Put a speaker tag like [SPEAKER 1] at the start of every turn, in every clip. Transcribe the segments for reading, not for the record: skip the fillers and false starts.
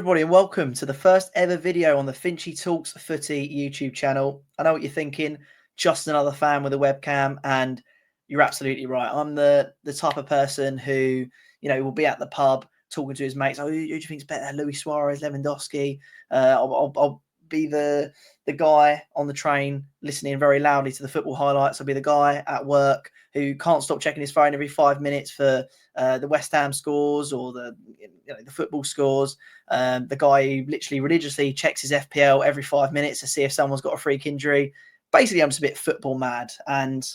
[SPEAKER 1] everybody, and welcome to the first ever video on the Finchy Talks Footy YouTube channel. I know what you're thinking, just another fan with a webcam, and you're absolutely right. I'm the type of person who, will be at the pub talking to his mates. Oh, who do you think's better, Luis Suarez, Lewandowski? I'll be the guy on the train listening very loudly to the football highlights. I'll be the guy at work who can't stop checking his phone every 5 minutes for the West Ham scores or the football scores. The guy who literally religiously checks his FPL every 5 minutes to see if someone's got a freak injury. Basically, I'm just a bit football mad. And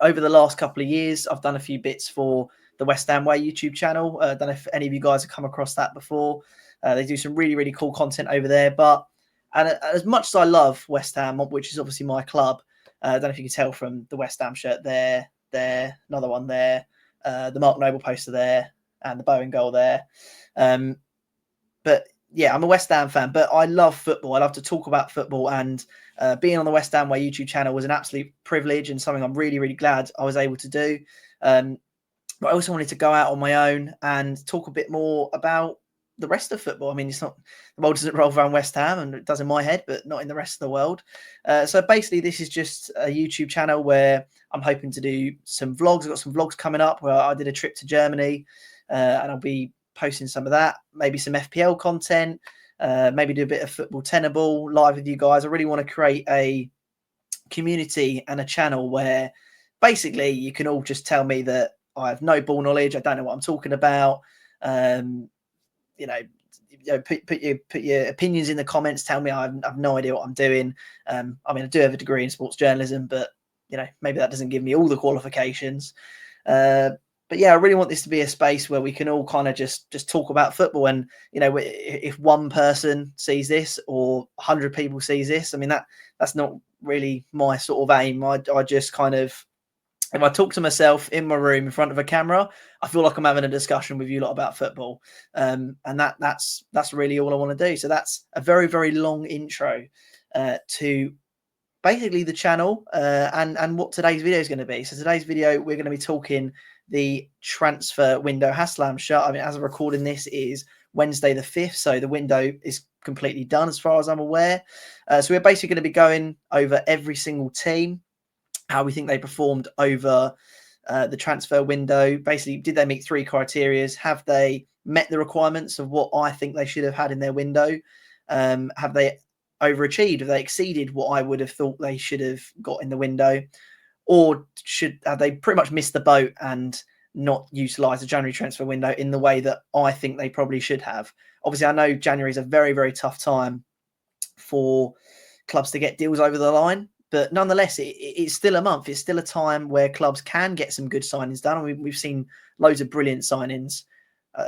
[SPEAKER 1] over the last couple of years, I've done a few bits for the West Ham Way YouTube channel. I don't know if any of you guys have come across that before. They do some really, really cool content over there. And as much as I love West Ham, which is obviously my club, I don't know if you can tell from the West Ham shirt there, another one there, the Mark Noble poster there, and the Bowen goal there. But yeah, I'm a West Ham fan, but I love football. I love to talk about football, and being on the West Ham Way YouTube channel was an absolute privilege and something I'm really, really glad I was able to do. But I also wanted to go out on my own and talk a bit more about the rest of football. I mean, it's not, the world doesn't revolve around West Ham, and it does in my head, but not in the rest of the world. So basically, this is just a YouTube channel where I'm hoping to do some vlogs. I've got some vlogs coming up where I did a trip to Germany, and I'll be posting some of that, maybe some FPL content, maybe do a bit of football tenable live with you guys. I really want to create a community and a channel where basically you can all just tell me that I have no ball knowledge, I don't know what I'm talking about. Put your opinions in the comments. Tell me I've no idea what I'm doing. I mean, I do have a degree in sports journalism, but maybe that doesn't give me all the qualifications. But yeah, I really want this to be a space where we can all kind of just talk about football. And if one person sees this or 100 people sees this, I mean that's not really my sort of aim. I just kind of, if I talk to myself in my room in front of a camera, I feel like I'm having a discussion with you lot about football. And that's really all I want to do. So that's a very, very long intro to basically the channel and what today's video is going to be. So today's video, we're going to be talking the transfer window has slammed shut. I mean, as I'm recording this, is Wednesday the 5th. So the window is completely done as far as I'm aware. So we're basically going to be going over every single team, how we think they performed over the transfer window. Basically, did they meet 3 criteria? Have they met the requirements of what I think they should have had in their window? Have they overachieved? Have they exceeded what I would have thought they should have got in the window? Or have they pretty much missed the boat and not utilised the January transfer window in the way that I think they probably should have? Obviously, I know January is a very, very tough time for clubs to get deals over the line. But nonetheless, it's still a month. It's still a time where clubs can get some good signings done. We've seen loads of brilliant signings,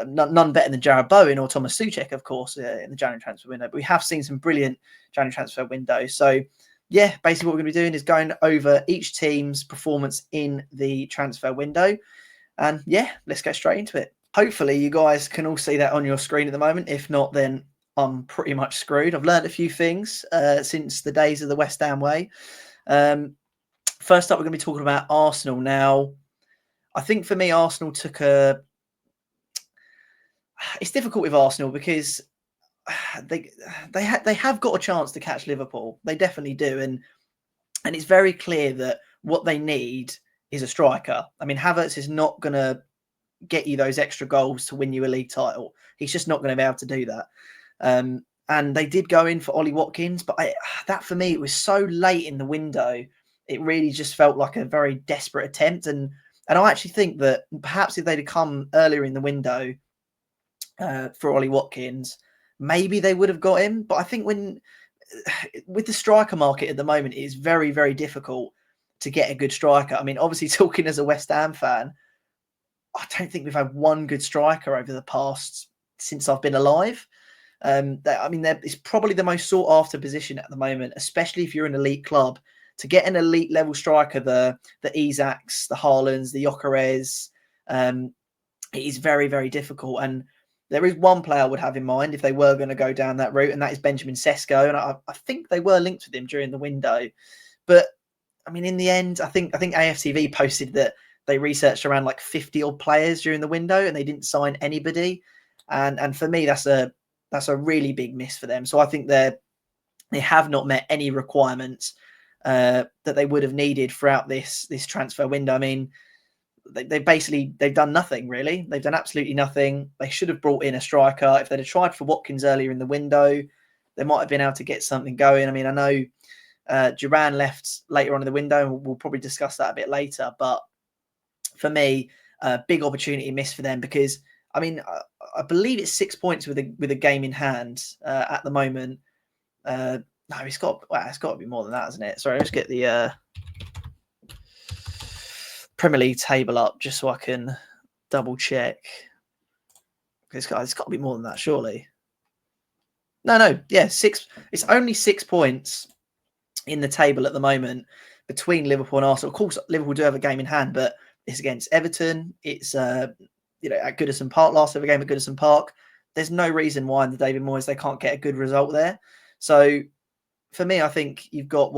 [SPEAKER 1] none better than Jared Bowen or Thomas Souček, of course, in the January transfer window. But we have seen some brilliant January transfer windows. So, yeah, basically what we're going to be doing is going over each team's performance in the transfer window. And, yeah, let's get straight into it. Hopefully, you guys can all see that on your screen at the moment. If not, then I'm pretty much screwed. I've learned a few things since the days of the West Ham Way. First up, we're going to be talking about Arsenal. Now, I think for me, Arsenal took a... It's difficult with Arsenal because they have got a chance to catch Liverpool. They definitely do. And it's very clear that what they need is a striker. I mean, Havertz is not going to get you those extra goals to win you a league title. He's just not going to be able to do that. And they did go in for Ollie Watkins, but that for me, it was so late in the window. It really just felt like a very desperate attempt. And I actually think that perhaps if they'd have come earlier in the window for Ollie Watkins, maybe they would have got him. But I think with the striker market at the moment, it is very, very difficult to get a good striker. I mean, obviously talking as a West Ham fan, I don't think we've had one good striker over the past, since I've been alive. It's probably the most sought after position at the moment, especially if you're an elite club. To get an elite level striker, the Isaks, the Haalands, the Gyökeres, it is very, very difficult. And there is one player I would have in mind if they were going to go down that route, and that is Benjamin Sesko. And I think they were linked with him during the window. But I mean, in the end, I think AFTV posted that they researched around like 50 odd players during the window and they didn't sign anybody. And for me, that's a That's a really big miss for them. So I think they have not met any requirements that they would have needed throughout this transfer window. I mean, they've done nothing really. They've done absolutely nothing. They should have brought in a striker. If they'd have tried for Watkins earlier in the window, they might have been able to get something going. I mean, I know Duran left later on in the window, and we'll probably discuss that a bit later. But for me, big opportunity missed for them because, I mean, I believe it's 6 points with a game in hand at the moment. No, it's got to be more than that, hasn't it? Sorry, let's get the Premier League table up just so I can double check. It's got to be more than that, surely. No, yeah, 6. It's only 6 points in the table at the moment between Liverpool and Arsenal. Of course, Liverpool do have a game in hand, but it's against Everton. It's at Goodison Park, last ever game at Goodison Park. There's no reason why in the David Moyes they can't get a good result there. So for me, I think you've got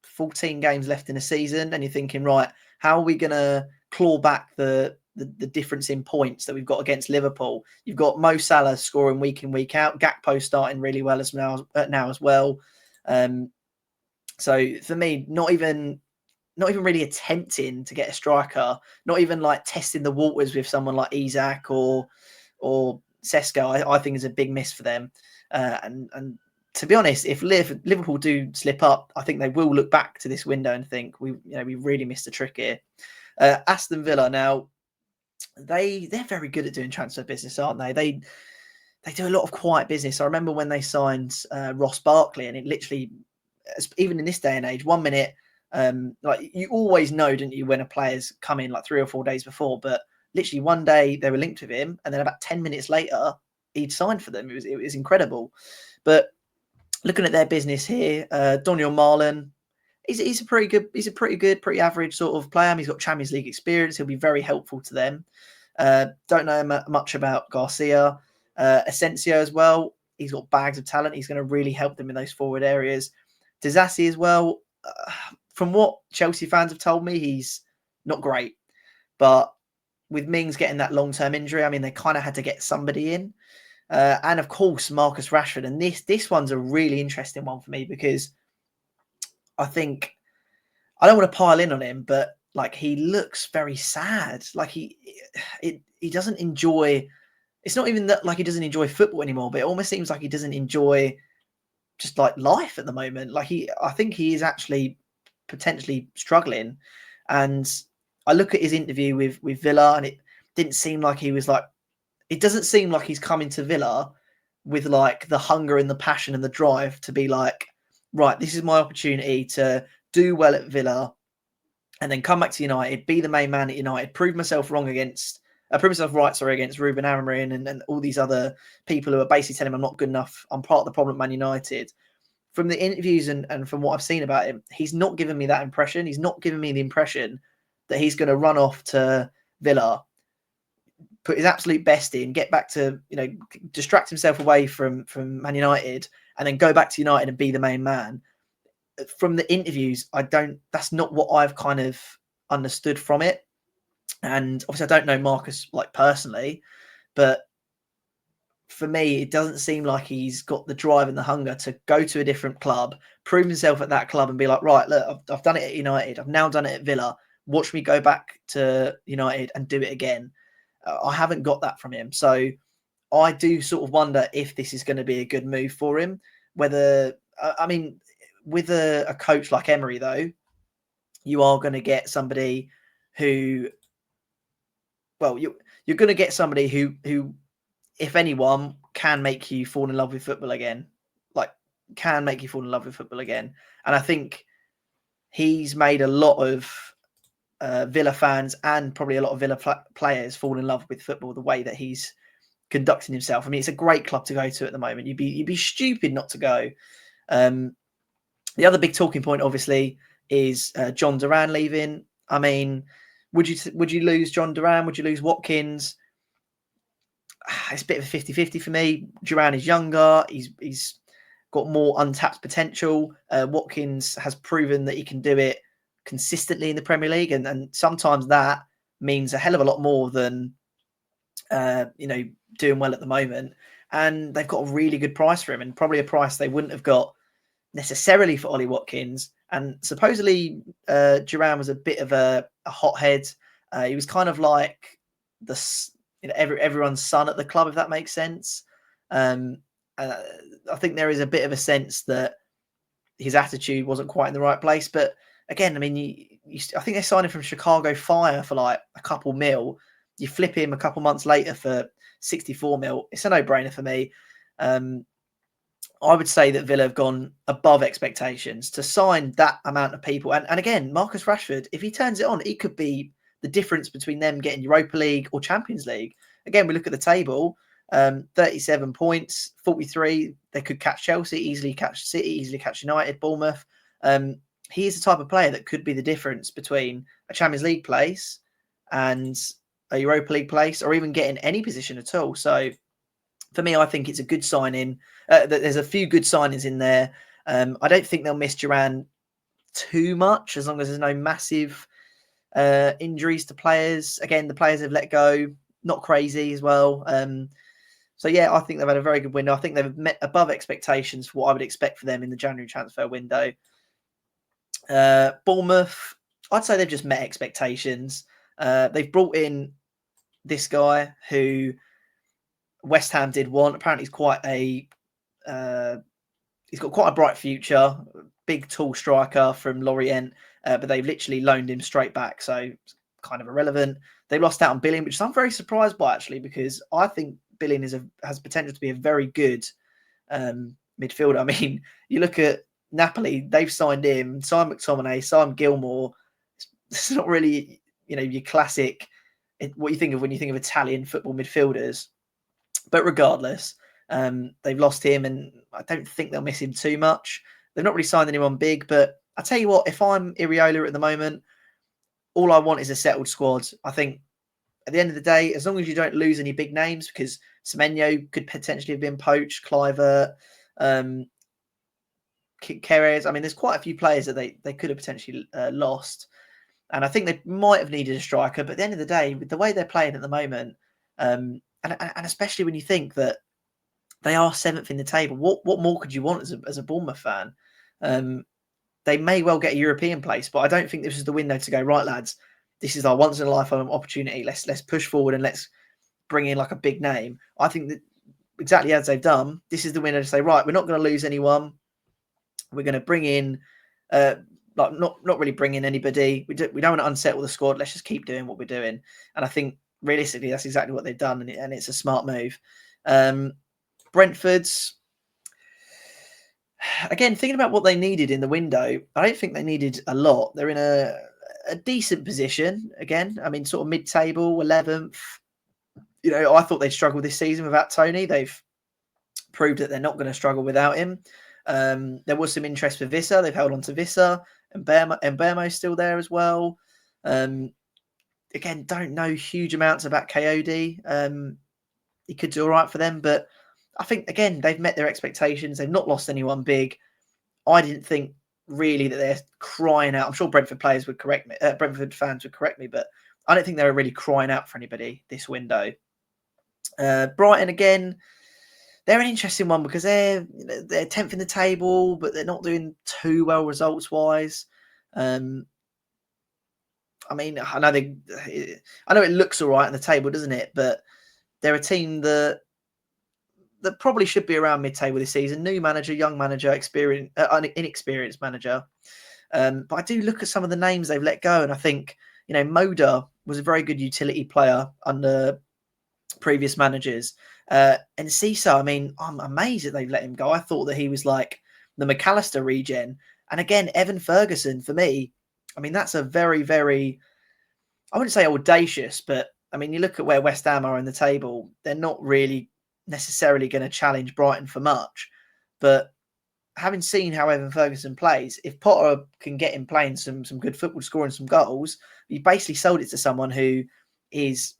[SPEAKER 1] 14 games left in the season, and you're thinking, right, how are we going to claw back the difference in points that we've got against Liverpool? You've got Mo Salah scoring week in, week out. Gakpo starting really well now as well. So for me, not even really attempting to get a striker, not even like testing the waters with someone like Isak or Sesko, I think is a big miss for them. And to be honest, if Liverpool do slip up, I think they will look back to this window and think we really missed a trick here. Aston Villa, now they're very good at doing transfer business, aren't they? They do a lot of quiet business. I remember when they signed Ross Barkley, and it literally, even in this day and age, 1 minute, like you always know, don't you, when a player's come in like 3 or 4 days before, but literally one day they were linked with him, and then about 10 minutes later he'd signed for them. It was incredible. But looking at their business here, Daniel Marlon, he's a pretty good, pretty average sort of player. I mean, he's got Champions League experience. He'll be very helpful to them. Don't know much about Garcia. Asensio as well. He's got bags of talent. He's going to really help them in those forward areas. Disasi as well. From what Chelsea fans have told me, he's not great. But with Mings getting that long-term injury, I mean, they kind of had to get somebody in. And of course, Marcus Rashford. And this one's a really interesting one for me because I think, I don't want to pile in on him, but like he looks very sad. Like he doesn't enjoy. It's not even that like he doesn't enjoy football anymore, but it almost seems like he doesn't enjoy just like life at the moment. Like I think he is actually potentially struggling. And I look at his interview with Villa, and it didn't seem like he was like. It doesn't seem like he's coming to Villa with like the hunger and the passion and the drive to be like, right, this is my opportunity to do well at Villa and then come back to United, be the main man at United, prove myself right against Ruben Amorim and all these other people who are basically telling him I'm not good enough. I'm part of the problem at Man United. From the interviews and from what I've seen about him, he's not given me that impression. He's not given me the impression that he's going to run off to Villa, put his absolute best in, get back to, distract himself away from Man United and then go back to United and be the main man. From the interviews, that's not what I've kind of understood from it. And obviously I don't know Marcus like personally, but for me, it doesn't seem like he's got the drive and the hunger to go to a different club, prove himself at that club and be like, right, look, I've done it at United. I've now done it at Villa. Watch me go back to United and do it again. I haven't got that from him. So I do sort of wonder if this is going to be a good move for him. Whether, I mean, with a coach like Emery, though, you are going to get somebody who, well, you're going to get somebody who, if anyone, can make you fall in love with football again. Like, can make you fall in love with football again. And I think he's made a lot of Villa fans and probably a lot of Villa players fall in love with football the way that he's conducting himself. I mean, it's a great club to go to at the moment. You'd be stupid not to go. The other big talking point, obviously, is John Duran leaving. I mean, would you lose John Duran? Would you lose Watkins? It's a bit of a 50-50 for me. Duran is younger. He's got more untapped potential. Watkins has proven that he can do it consistently in the Premier League, and sometimes that means a hell of a lot more than doing well at the moment. and they've got a really good price for him, and probably a price they wouldn't have got necessarily for Ollie Watkins. And supposedly Duran was a bit of a hothead. He was kind of like everyone's son at the club, if that makes sense. I think there is a bit of a sense that his attitude wasn't quite in the right place. But again, I mean, I think they signed him from Chicago Fire for like a couple mil. You flip him a couple months later for 64 mil. It's a no-brainer for me. I would say that Villa have gone above expectations to sign that amount of people. And again, Marcus Rashford, if he turns it on, it could be the difference between them getting Europa League or Champions League. Again, we look at the table, 37 points, 43. They could catch Chelsea, easily catch City, easily catch United, Bournemouth. He is the type of player that could be the difference between a Champions League place and a Europa League place, or even getting any position at all. So for me, I think it's a good signing. There's a few good signings in there. I don't think they'll miss Duran too much, as long as there's no massive injuries to players. Again, the players have let go, not crazy as well. So yeah, I think they've had a very good window. I think they've met above expectations for what I would expect for them in the January transfer window. Bournemouth, I'd say they've just met expectations. They've brought in this guy who West Ham did want. Apparently, he's got quite a bright future. Big, tall striker from Lorient, but they've literally loaned him straight back, so it's kind of irrelevant. They lost out on Billing, which I'm very surprised by, actually, because I think Billing has potential to be a very good midfielder. I mean, you look at Napoli; they've signed him, signed McTominay, signed Gilmore. It's not really, your classic. What you think of when you think of Italian football midfielders. But regardless, they've lost him, and I don't think they'll miss him too much. They've not really signed anyone big, but I tell you what, if I'm Iriola at the moment, all I want is a settled squad. I think at the end of the day, as long as you don't lose any big names, because Semenyo could potentially have been poached, Clivert, Keres. I mean, there's quite a few players that they could have potentially lost. And I think they might have needed a striker, but at the end of the day, with the way they're playing at the moment, and especially when you think that they are 7th in the table, what more could you want as a Bournemouth fan? They may well get a European place, but I don't think this is the window to go, right, lads, this is our once in a lifetime opportunity. Let's push forward and let's bring in like a big name. I think that exactly as they've done, this is the window to say, right, we're not going to lose anyone. We're going to bring in, not really bring in anybody. We don't want to unsettle the squad. Let's just keep doing what we're doing. And I think realistically, that's exactly what they've done, and it's a smart move. Brentford's, again, thinking about what they needed in the window, I don't think they needed a lot. They're in a decent position. Again, I mean, sort of mid-table, 11th. I thought they'd struggle this season without Tony. They've proved that they're not going to struggle without him. There was some interest for Visser. They've held on to Visser, and Bermo's still there as well. Again, don't know huge amounts about Coyote. He could do all right for them, but I think, again, they've met their expectations. They've not lost anyone big. I didn't think really that they're crying out. I'm sure Brentford players would correct me. Brentford fans would correct me, but I don't think they were really crying out for anybody this window. Brighton, again, they're an interesting one because they're 10th in the table, but they're not doing too well results-wise. I mean, I know it looks all right on the table, doesn't it? But they're a team that probably should be around mid-table this season. New manager, young manager, inexperienced manager. But I do look at some of the names they've let go, and I think, Moda was a very good utility player under previous managers. And Cesar, I mean, I'm amazed that they've let him go. I thought that he was like the McAllister regen. And again, Evan Ferguson, for me, I mean, that's a very, very, I wouldn't say audacious, but I mean, you look at where West Ham are in the table, they're not really necessarily going to challenge Brighton for much. But having seen how Evan Ferguson plays, if Potter can get him playing some good football, scoring some goals, you basically sold it to someone who is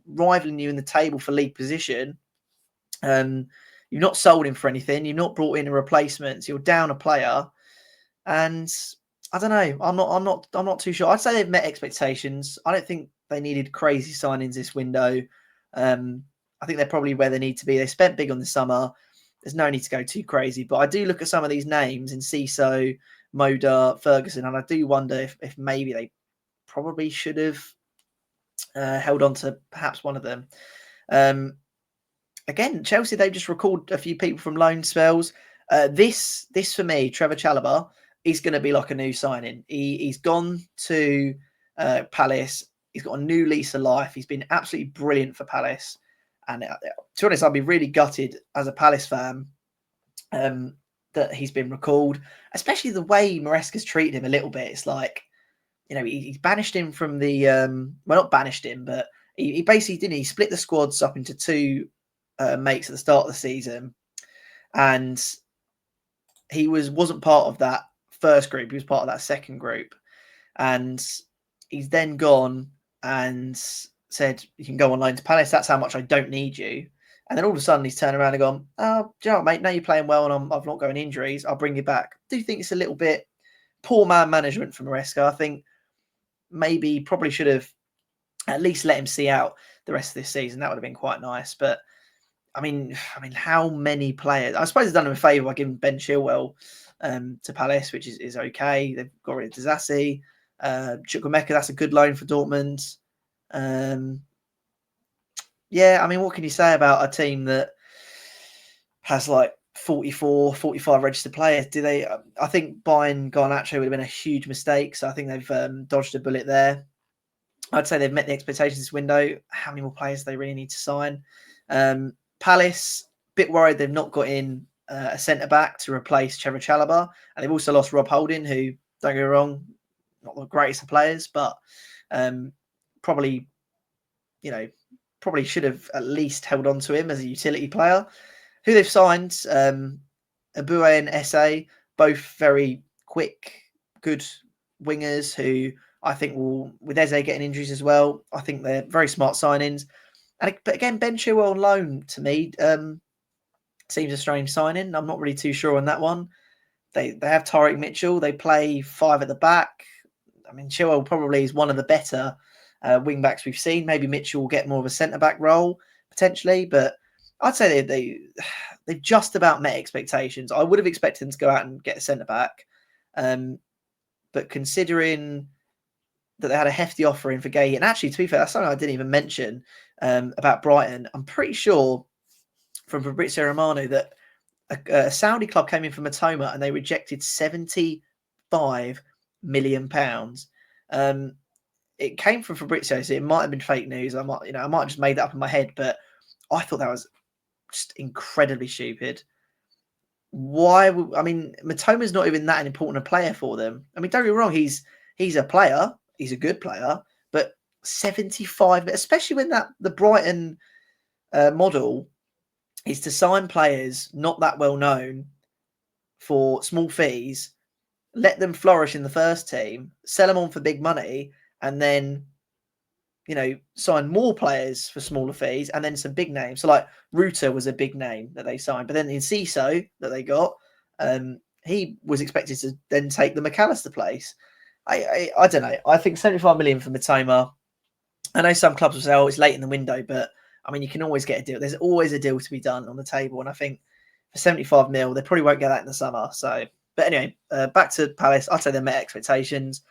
[SPEAKER 1] rivaling you in the table for league position. You've not sold him for anything. You've not brought in a replacement. So you're down a player, and I don't know. I'm not too sure. I'd say they've met expectations. I don't think they needed crazy signings this window. I think they're probably where they need to be. They spent big on the summer. There's no need to go too crazy. But I do look at some of these names in Ciso, Moda, Ferguson, and I do wonder if maybe they probably should have held on to perhaps one of them. Again, Chelsea, they've just recalled a few people from loan spells. This for me, Trevor Chalobah, is going to be like a new signing. He's gone to Palace. He's got a new lease of life. He's been absolutely brilliant for Palace. And to be honest, I'd be really gutted as a Palace fan that he's been recalled, especially the way Maresca's treated him a little bit. It's like, he's banished him from the, well, not banished him, but he basically didn't. He split the squads up into two mates at the start of the season. And he wasn't part of that first group. He was part of that second group. And he's then gone and said, you can go on loan to Palace. That's how much I don't need you. And then all of a sudden he's turned around and gone, oh, do you know what, mate? Now you're playing well and I've not got any injuries. I'll bring you back. I do think it's a little bit poor man management from Maresca. I think maybe probably should have at least let him see out the rest of this season. That would have been quite nice. But I mean, how many players? I suppose they've done him a favour by giving Ben Chilwell to Palace, which is okay. They've got rid of Disasi. Chukwuemeka, that's a good loan for Dortmund. Yeah, I mean, what can you say about a team that has like 44, 45 registered players? I think buying Garnacho would have been a huge mistake. So I think they've dodged a bullet there. I'd say they've met the expectations this window. How many more players do they really need to sign? Palace, bit worried they've not got in a centre-back to replace Trevor Chalobah. And they've also lost Rob Holding, who, don't get me wrong, not the greatest of players, but probably should have at least held on to him as a utility player. Who they've signed, Abue and Esse, both very quick, good wingers who I think will, with Eze getting injuries as well, I think they're very smart signings. But again, Ben Chilwell on loan to me seems a strange signing. I'm not really too sure on that one. They have Tyrick Mitchell. They play five at the back. I mean, Chilwell probably is one of the better wing backs we've seen. Maybe Mitchell will get more of a centre back role potentially, but I'd say they've just about met expectations. I would have expected them to go out and get a centre back, but considering that they had a hefty offer in for Gay, and actually, to be fair, that's something I didn't even mention about Brighton. I'm pretty sure from Fabrizio Romano that a Saudi club came in for Mitoma and they rejected £75 million. It came from Fabrizio, so it might have been fake news. I might have just made that up in my head, but I thought that was just incredibly stupid. Mitoma's not even that an important a player for them. I mean, don't get me wrong, he's a player, he's a good player, but 75, especially when the Brighton model is to sign players not that well known for small fees, let them flourish in the first team, sell them on for big money, and then sign more players for smaller fees, and then some big names. So like Ruta was a big name that they signed, but then in Ciso that they got, he was expected to then take the McAllister place. I don't know. I think 75 million for Mitoma. I know some clubs will say, "Oh, it's late in the window," but I mean, you can always get a deal. There's always a deal to be done on the table, and I think for 75 mil, they probably won't get that in the summer. So, but anyway, back to Palace. I'd say they met expectations.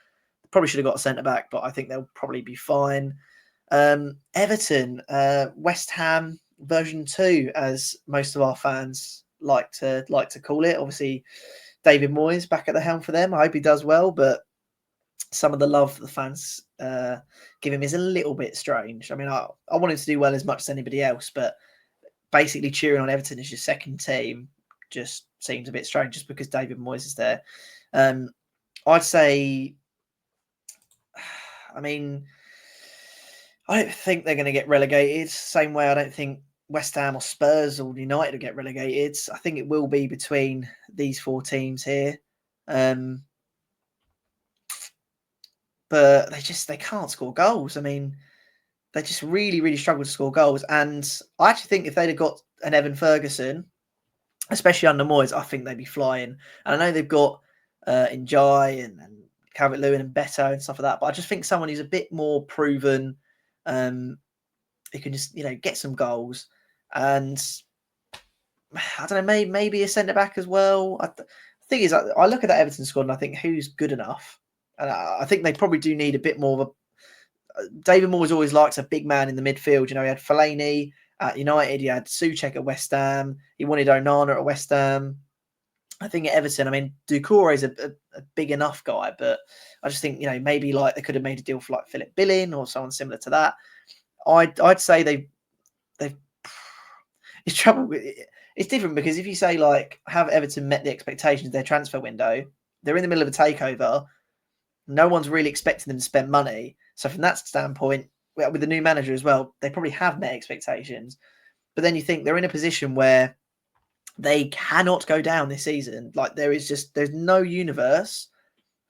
[SPEAKER 1] Probably should have got a centre back, but I think they'll probably be fine. Everton, West Ham version 2, as most of our fans like to call it. Obviously, David Moyes back at the helm for them. I hope he does well, but some of the love the fans give him is a little bit strange. I mean, I want him to do well as much as anybody else, but basically cheering on Everton as your second team just seems a bit strange just because David Moyes is there. I'd say, I mean, I don't think they're going to get relegated. Same way I don't think West Ham or Spurs or United will get relegated. I think it will be between these four teams here. But they can't score goals. I mean, they just really, really struggle to score goals. And I actually think if they'd have got an Evan Ferguson, especially under Moyes, I think they'd be flying. And I know they've got Njai and Calvert-Lewin and Beto and stuff like that, but I just think someone who's a bit more proven, who can just, get some goals. and I don't know, maybe a centre back as well. The thing is, I look at that Everton squad and I think who's good enough, and I think they probably do need a bit more of a. David Moyes always likes a big man in the midfield. You know, he had Fellaini at United, he had Souček at West Ham, he wanted Onana at West Ham. I think at Everton, I mean, Doucouré is a big enough guy, but I just think, you know, maybe like they could have made a deal for like Philip Billing or someone similar to that. I'd say they've it's trouble. It's different because if you say like have Everton met the expectations of their transfer window, they're in the middle of a takeover. No one's really expecting them to spend money. So from that standpoint, with the new manager as well, they probably have met expectations. But then you think they're in a position where they cannot go down this season. Like there's no universe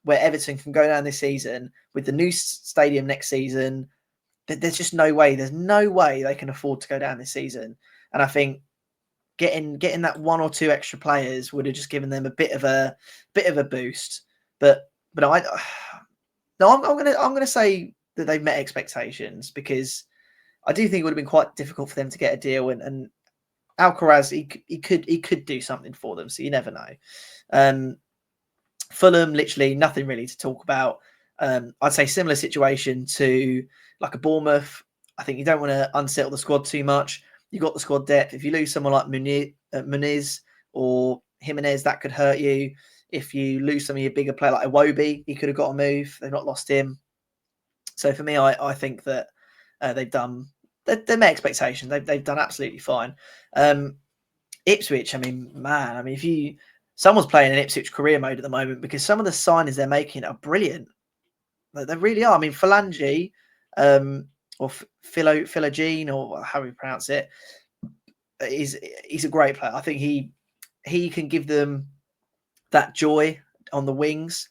[SPEAKER 1] where Everton can go down this season with the new stadium next season. There's just no way. There's no way they can afford to go down this season. And I think getting that one or two extra players would have just given them a bit of a boost. But I'm gonna say that they've met expectations because I do think it would have been quite difficult for them to get a deal, and Alcaraz he could do something for them, so you never know. Fulham, literally nothing really to talk about. I'd say similar situation to like a Bournemouth. I think you don't want to unsettle the squad too much. You've got the squad depth. If you lose someone like Muniz or Jimenez, that could hurt you. If you lose some of your bigger player like Iwobi, he could have got a move. They've not lost him. So for me, I think that they've met expectations. They've done absolutely fine. Ipswich, I mean, if someone's playing in Ipswich career mode at the moment because some of the signings they're making are brilliant. They really are. I mean, Phalange, or Philogene, or how you pronounce it, he's a great player. I think he can give them that joy on the wings.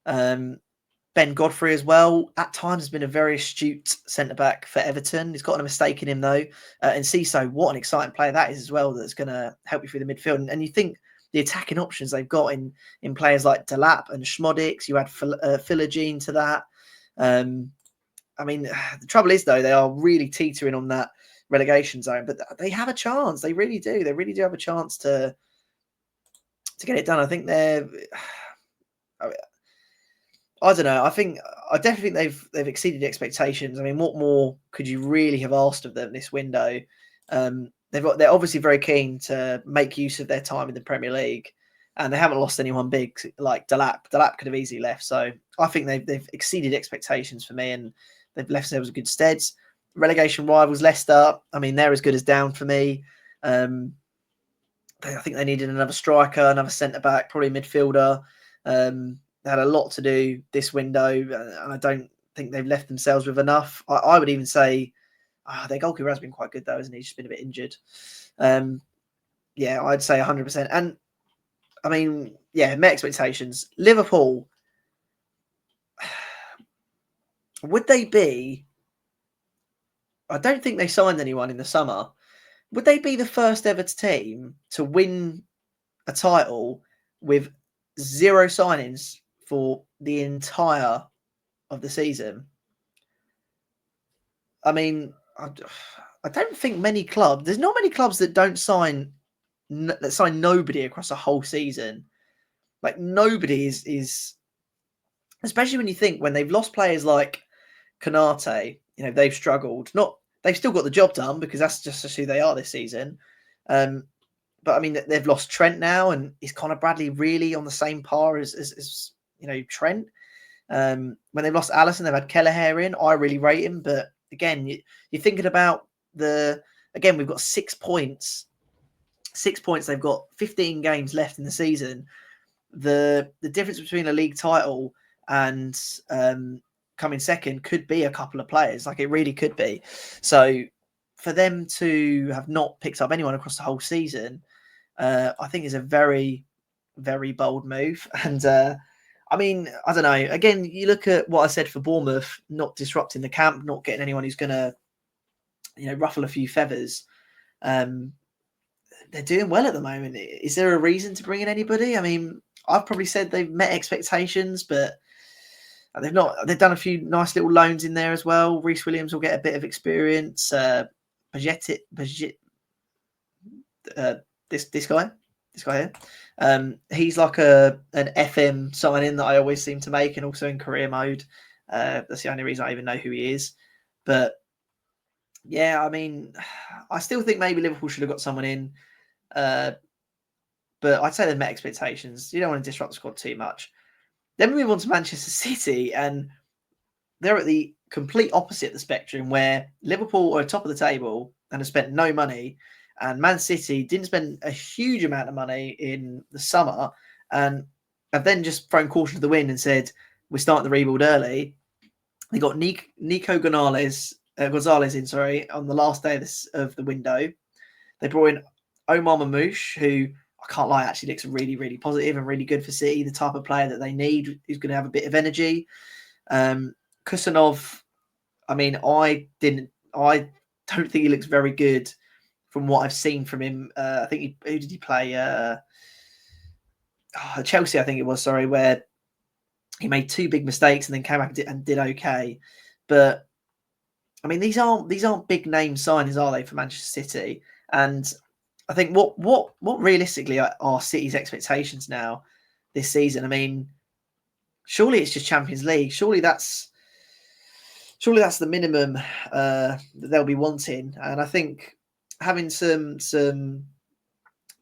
[SPEAKER 1] Ben Godfrey as well, at times has been a very astute centre-back for Everton. He's got a mistake in him though. And Ciso, what an exciting player that is as well, that's going to help you through the midfield. And you think the attacking options they've got in players like Delap and Schmodix, you add Philogene to that. I mean, the trouble is though, they are really teetering on that relegation zone, but they have a chance. They really do. They really do have a chance to get it done. I think I don't know. I definitely think they've exceeded expectations. I mean, what more could you really have asked of them this window? They're obviously very keen to make use of their time in the Premier League, and they haven't lost anyone big like Delap. Delap could have easily left. So I think they've exceeded expectations for me, and they've left themselves good steads. Relegation rivals Leicester, I mean, they're as good as down for me. I think they needed another striker, another centre back, probably a midfielder. They had a lot to do this window, and I don't think they've left themselves with enough. I would even say their goalkeeper has been quite good though, hasn't he? He's just been a bit injured. Yeah, I'd say 100%. And I mean, yeah, met expectations. Liverpool, would they be? I don't think they signed anyone in the summer. Would they be the first ever team to win a title with 0 signings for the entire of the season? I mean, I don't think many clubs. There's not many clubs that don't sign nobody across a whole season. Like nobody is, especially when you think when they've lost players like Konate, you know, they've struggled. They've still got the job done because that's just who they are this season. But I mean, they've lost Trent now, and is Conor Bradley really on the same par as you know, Trent? When they've lost Allison, they've had Kelleher in. I really rate him, but again, you're thinking about we've got 6 points. 6 points. They've got 15 games left in the season. The difference between a league title and coming second could be a couple of players. Like it really could be. So for them to have not picked up anyone across the whole season, I think is a very, very bold move. And I mean, I don't know. Again, you look at what I said for Bournemouth, not disrupting the camp, not getting anyone who's going to, you know, ruffle a few feathers. They're doing well at the moment. Is there a reason to bring in anybody? I mean, I've probably said they've met expectations, but they've not. They've done a few nice little loans in there as well. Reece Williams will get a bit of experience. This guy here. He's like an FM sign-in that I always seem to make, and also in career mode. That's the only reason I even know who he is. But yeah, I mean, I still think maybe Liverpool should have got someone in. But I'd say they met expectations. You don't want to disrupt the squad too much. Then we move on to Manchester City, and they're at the complete opposite of the spectrum, where Liverpool are top of the table and have spent no money, and Man City didn't spend a huge amount of money in the summer, and have then just thrown caution to the wind and said, we're starting the rebuild early. They got Nico Gonzalez in, on the last day of the window. They brought in Omar Mamouche, who I can't lie, actually looks really, really positive and really good for City, the type of player that they need, who's going to have a bit of energy. Kusanov, I mean, I don't think he looks very good from what I've seen from him. I think who did he play? Chelsea, I think it was, where he made 2 big mistakes and then came back and did okay. But I mean, these aren't big name signings, are they, for Manchester City? And I think what realistically are City's expectations now this season? I mean, surely it's just Champions League. Surely that's the minimum that they'll be wanting. And I think having some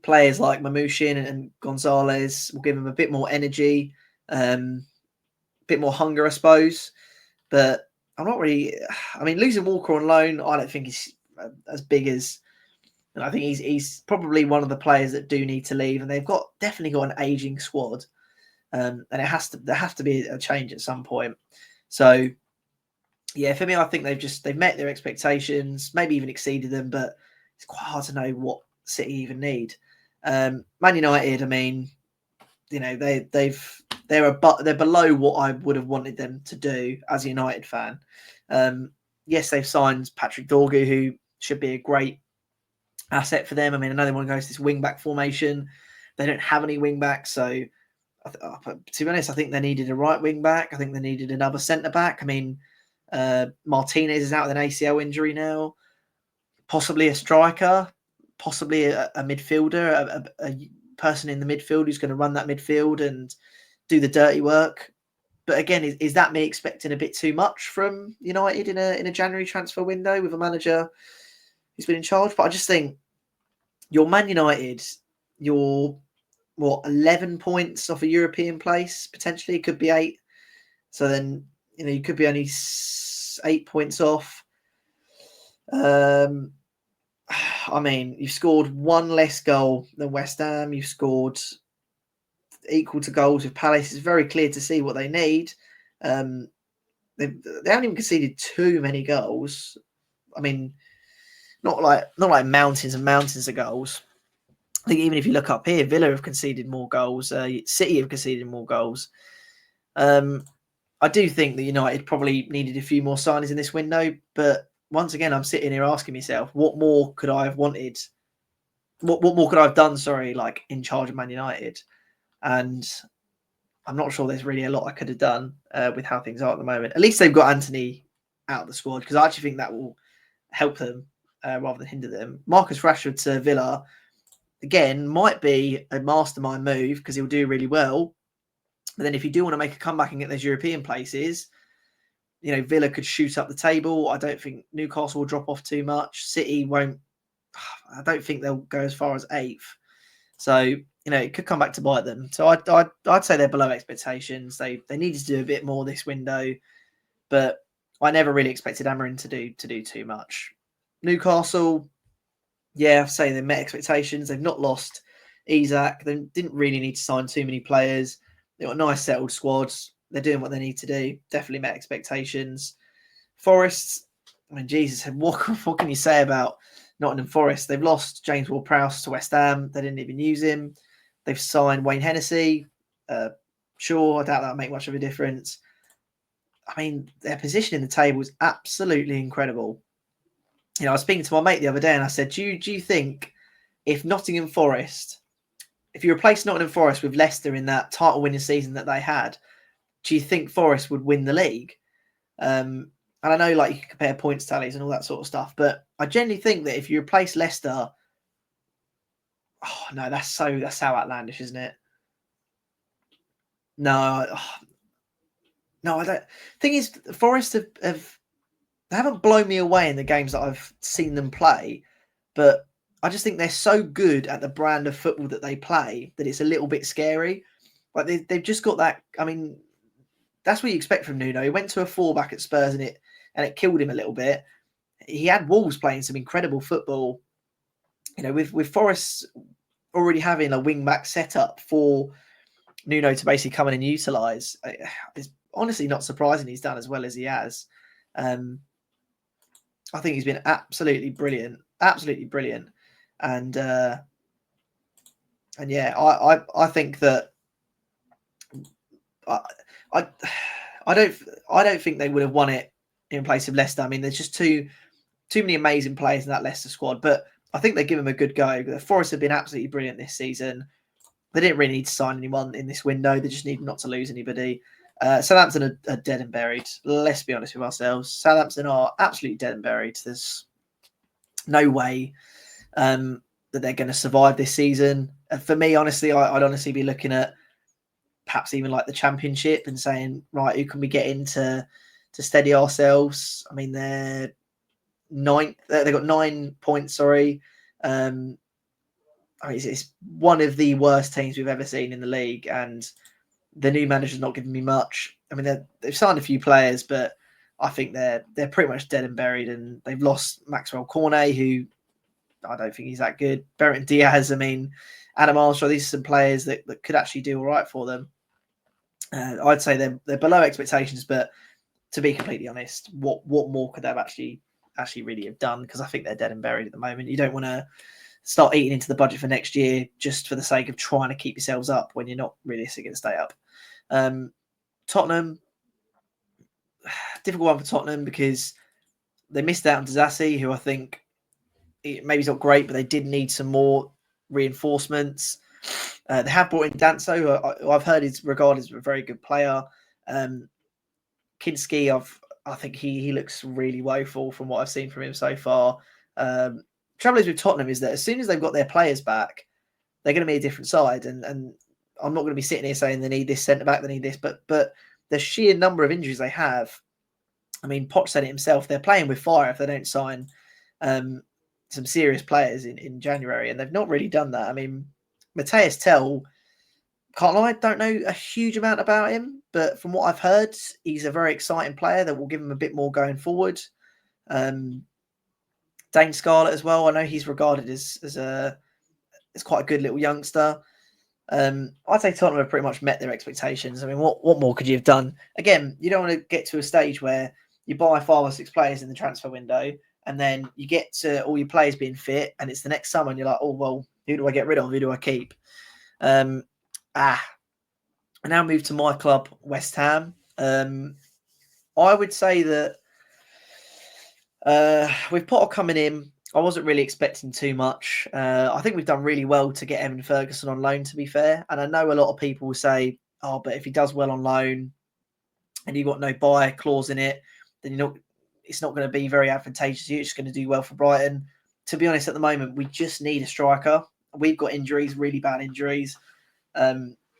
[SPEAKER 1] players like Mamouche and Gonzalez will give them a bit more energy, a bit more hunger, I suppose. But I'm not really. I mean, losing Walker on loan, I don't think he's as big as. And I think he's probably one of the players that do need to leave, and they've definitely got an aging squad, and there has to be a change at some point. So, yeah, for me, I think they've met their expectations, maybe even exceeded them, but it's quite hard to know what City even need. Man United, I mean, you know, they're below what I would have wanted them to do as a United fan. Yes, they've signed Patrick Dorgu, who should be a great asset for them. I mean, I know they want to go to this wing-back formation. They don't have any wing-backs, so to be honest, I think they needed a right wing-back. I think they needed another centre-back. I mean, Martinez is out with an ACL injury now. Possibly a striker, possibly a midfielder, a person in the midfield who's going to run that midfield and do the dirty work. But again, is that me expecting a bit too much from United in a January transfer window with a manager who's been in charge? But I just think you're Man United, you're 11 points off a European place, potentially. It could be 8. So then, you could be only 8 points off. I mean, you've scored 1 less goal than West Ham. You've scored equal to goals with Palace. It's very clear to see what they need. They haven't even conceded too many goals. I mean, not like mountains and mountains of goals. I think even if you look up here, Villa have conceded more goals. City have conceded more goals. I do think that United probably needed a few more signings in this window. But once again, I'm sitting here asking myself, what more could I have wanted? What more could I have done, like in charge of Man United? And I'm not sure there's really a lot I could have done with how things are at the moment. At least they've got Anthony out of the squad, because I actually think that will help them rather than hinder them. Marcus Rashford to Villa, again, might be a mastermind move because he'll do really well. But then if you do want to make a comeback and get those European places, Villa could shoot up the table. I don't think Newcastle will drop off too much. City won't. I don't think they'll go as far as 8th. So, it could come back to bite them. So I'd say they're below expectations. They needed to do a bit more this window, but I never really expected Amorim to do too much. Newcastle, yeah, I'd say they met expectations. They've not lost Isak. They didn't really need to sign too many players. They've got a nice settled squads. They're doing what they need to do. Definitely met expectations. Forest, I mean, Jesus, what can you say about Nottingham Forest? They've lost James Ward-Prowse to West Ham. They didn't even use him. They've signed Wayne Hennessy. Sure, I doubt that'll make much of a difference. I mean, their position in the table is absolutely incredible. I was speaking to my mate the other day and I said, do you think if Nottingham Forest, if you replace Nottingham Forest with Leicester in that title winning season that they had, do you think Forest would win the league? And I know you can compare points tallies and all that sort of stuff, but I genuinely think that if you replace Leicester Oh no, that's so outlandish, isn't it? No, no, I don't. Thing is, Forest have they haven't blown me away in the games that I've seen them play, but I just think they're so good at the brand of football that they play that it's a little bit scary. Like they've just got that. I mean, that's what you expect from Nuno. He went to a four back at Spurs and it killed him a little bit. He had Wolves playing some incredible football. You know, with Forest already having a wing back setup for Nuno to basically come in and utilise. It's honestly not surprising he's done as well as he has. Um, I think he's been absolutely brilliant, and yeah, I think that I, I I don't think they would have won it in place of Leicester. I mean, there's just too many amazing players in that Leicester squad, but I think they give them a good go. The Forest have been absolutely brilliant this season. They didn't really need to sign anyone in this window. They just need not to lose anybody. Southampton are dead and buried. Let's be honest with ourselves. Southampton are absolutely dead and buried. There's no way that they're going to survive this season. For me, honestly, I'd honestly be looking at perhaps even like the Championship and saying, right, who can we get in to steady ourselves? I mean, they're ninth. They've got 9 points. Sorry. I mean, it's one of the worst teams we've ever seen in the league, and the new manager's not giving me much. I mean, they've signed a few players, but I think they're pretty much dead and buried, and they've lost Maxwell Cornet, who I don't think he's that good. Bertrand Diaz, I mean, Adam Armstrong, these are some players that could actually do all right for them. I'd say they're below expectations, but to be completely honest, what more could they have actually really have done? Because I think they're dead and buried at the moment. You don't want to start eating into the budget for next year just for the sake of trying to keep yourselves up when you're not realistically going to stay up. Tottenham, difficult one for Tottenham because they missed out on Disasi, who I think maybe he's not great, but they did need some more reinforcements. They have brought in Danso, who I've heard is regarded as a very good player. Kinski, I think he looks really woeful from what I've seen from him so far. Trouble is with Tottenham is that as soon as they've got their players back, they're going to be a different side. And I'm not going to be sitting here saying they need this centre back, they need this, but the sheer number of injuries they have. I mean, Poch said it himself. They're playing with fire if they don't sign some serious players in January, and they've not really done that. I mean, Matthias Tell, can't lie, don't know a huge amount about him, but from what I've heard, he's a very exciting player that will give him a bit more going forward. Dane Scarlett as well. I know he's regarded as quite a good little youngster. I'd say Tottenham have pretty much met their expectations. I mean, what more could you have done? Again, you don't want to get to a stage where you buy 5 or 6 players in the transfer window, and then you get to all your players being fit, and it's the next summer, and you're like, oh well, who do I get rid of? Who do I keep? I now move to my club, West Ham. I would say that with Potter coming in, I wasn't really expecting too much. I think we've done really well to get Evan Ferguson on loan, to be fair. And I know a lot of people will say, oh, but if he does well on loan and you've got no buy clause in it, then it's not going to be very advantageous. You're just going to do well for Brighton. To be honest, at the moment, we just need a striker. We've got injuries, really bad injuries.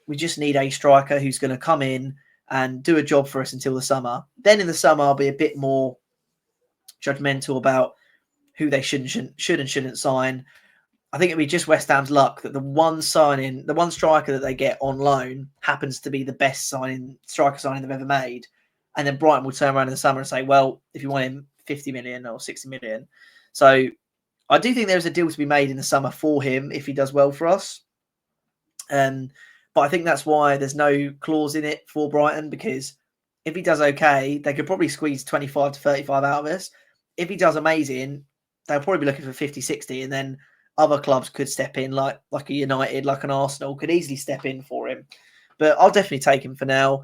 [SPEAKER 1] We just need a striker who's going to come in and do a job for us until the summer. Then in the summer, I'll be a bit more judgmental about who they should and shouldn't sign. I think it'd be just West Ham's luck that the one striker that they get on loan happens to be the best striker signing they've ever made. And then Brighton will turn around in the summer and say, well, if you want him 50 million or 60 million. So I do think there's a deal to be made in the summer for him if he does well for us. But I think that's why there's no clause in it for Brighton, because if he does okay, they could probably squeeze 25 to 35 out of us. If he does amazing, they'll probably be looking for 50, 60, and then other clubs could step in, like a United, like an Arsenal, could easily step in for him. But I'll definitely take him for now.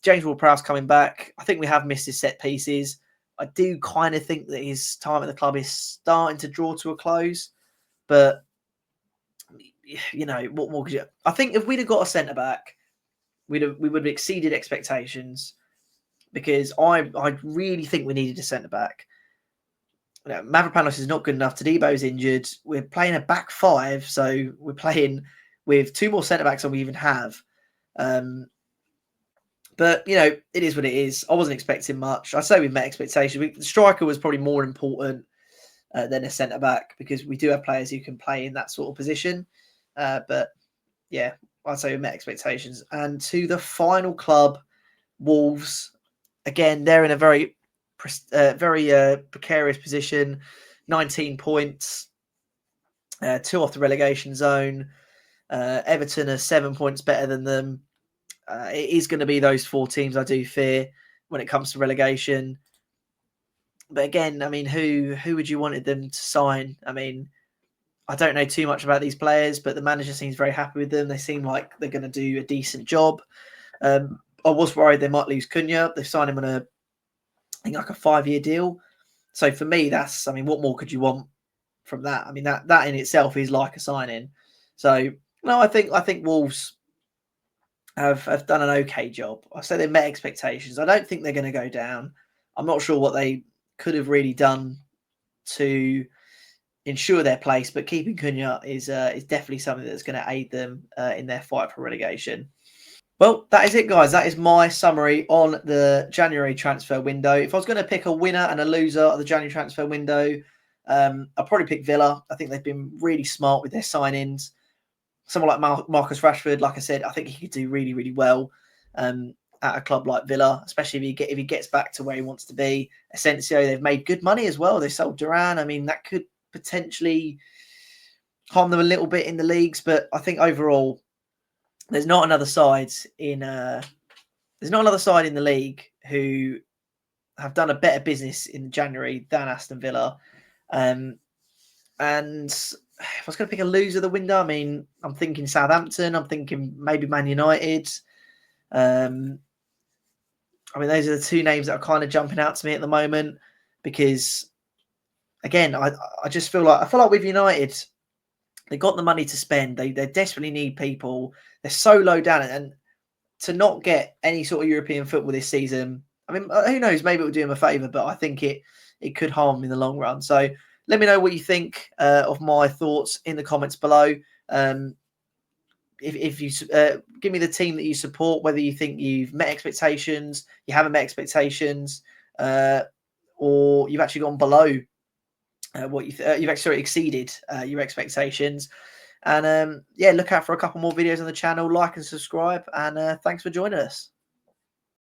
[SPEAKER 1] James Ward-Prowse coming back. I think we have missed his set pieces. I do kind of think that his time at the club is starting to draw to a close. But, you know, what more could you... I think if we'd have got a centre-back, we would have exceeded expectations, because I really think we needed a centre-back. Mavropanos is not good enough. Tadebo's injured. We're playing a back five, so we're playing with 2 more centre backs than we even have. But it is what it is. I wasn't expecting much. I say we met expectations. The striker was probably more important than a centre back, because we do have players who can play in that sort of position. But yeah, I'd say we met expectations. And to the final club, Wolves. Again, they're in a very precarious position. 19 points, 2 off the relegation zone. Everton are 7 points better than them. It is going to be those 4 teams, I do fear, when it comes to relegation. But again, I mean, who would you wanted them to sign? I mean, I don't know too much about these players, but the manager seems very happy with them. They seem like they're going to do a decent job. I was worried they might lose Cunha. They've signed him on I think like a 5-year deal. So for me, what more could you want from that? I mean, that in itself is like a signing. So no, I think Wolves have done an okay job. I say they met expectations. I don't think they're going to go down. I'm not sure what they could have really done to ensure their place, but keeping Cunha is definitely something that's going to aid them in their fight for relegation. Well, that is it, guys. That is my summary on the January transfer window. If I was going to pick a winner and a loser of the January transfer window, I'd probably pick Villa. I think they've been really smart with their signings. Someone like Marcus Rashford, like I said, I think he could do really, really well at a club like Villa, especially if he gets back to where he wants to be. Asensio, they've made good money as well. They sold Duran. I mean, that could potentially harm them a little bit in the leagues, but I think overall, there's not another side in the league who have done a better business in January than Aston Villa. And if I was going to pick a loser of the window, I mean, I'm thinking Southampton. I'm thinking maybe Man United. I mean, those are the 2 names that are kind of jumping out to me at the moment, because, again, I just feel like with United, they got the money to spend. They desperately need people. They're so low down, and to not get any sort of European football this season, I mean, who knows? Maybe it will do them a favour, but I think it could harm them in the long run. So let me know what you think of my thoughts in the comments below. If you give me the team that you support, whether you think you've met expectations, you haven't met expectations, or you've actually gone below what you've actually exceeded your expectations. And yeah, look out for a couple more videos on the channel. Like and subscribe. And thanks for joining us.